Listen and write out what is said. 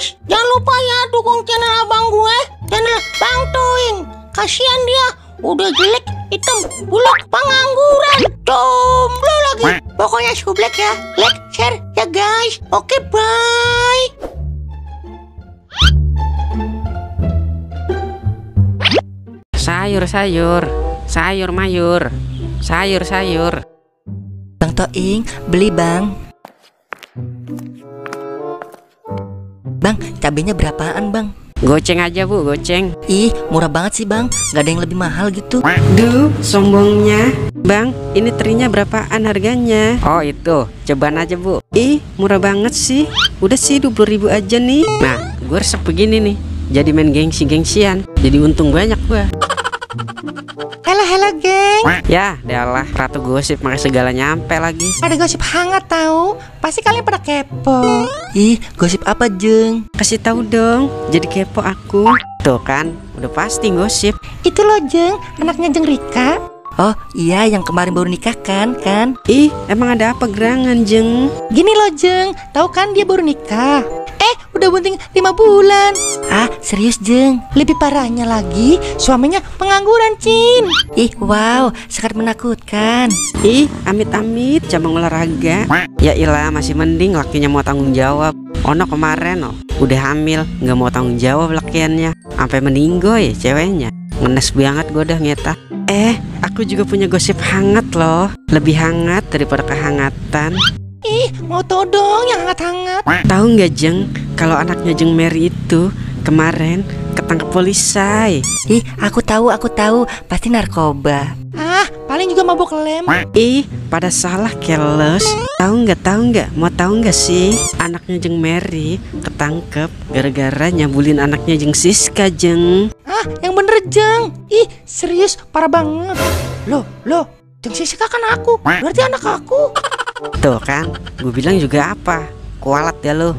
guys, jangan lupa ya dukung channel abang gue, channel Bang Toing. Kasihan dia, udah jelek, hitam, buluk, pengangguran, jomblo lagi. Pokoknya sublek ya, like, share ya guys. Oke, bye. Sayur mayur. Bang Toing, beli bang. Bang, cabenya berapaan bang? Goceng aja bu, goceng. Ih, murah banget sih bang, gak ada yang lebih mahal gitu. Duh, sombongnya. Bang, ini terinya berapaan harganya? Oh itu, cobaan aja bu. Ih, murah banget sih. Udah sih 20.000 aja nih. Nah, gue resep begini nih. Jadi main gengsi-gengsian. Jadi untung banyak gue. Hela geng, Ya, dalah ratu gosip pakai segala nyampe lagi. ada gosip hangat tahu. Pasti kalian pada kepo. Ih, gosip apa jeng? Kasih tahu dong. Jadi kepo aku. Tuh kan, udah pasti gosip. Itu loh Jeng, anaknya Jeng Rika. Oh iya, yang kemarin baru nikah kan? Ih, emang ada apa gerangan, Jeng? Gini loh Jeng, tahu kan dia baru nikah. Udah bunting 5 bulan. Ah, serius jeng? Lebih parahnya lagi, suaminya pengangguran, Cin. Ih, wow, sangat menakutkan. Ih, amit-amit cabang olahraga. Ya ilah, masih mending lakinya mau tanggung jawab. Ono kemarin udah hamil, nggak mau tanggung jawab lakiannya, sampai meninggoy ceweknya. Ngenes banget gue udah ngeta. Aku juga punya gosip hangat loh. Lebih hangat daripada kehangatan. Ih, mau tau dong yang hangat-hangat. Tahu nggak Jeng, kalau anaknya Jeng Mary itu kemarin ketangkep polisi. Ih, aku tahu, pasti narkoba. Paling juga mabuk lem. Ih, pada salah keles. Tahu nggak? Mau tahu nggak sih? Anaknya Jeng Mary ketangkep gara-gara nyabulin anaknya Jeng Siska, Jeng. Yang bener Jeng. Ih, serius parah banget. Loh, Jeng Siska kan aku. Berarti anak aku. Tuh kan, gue bilang juga apa? Kualat ya lo.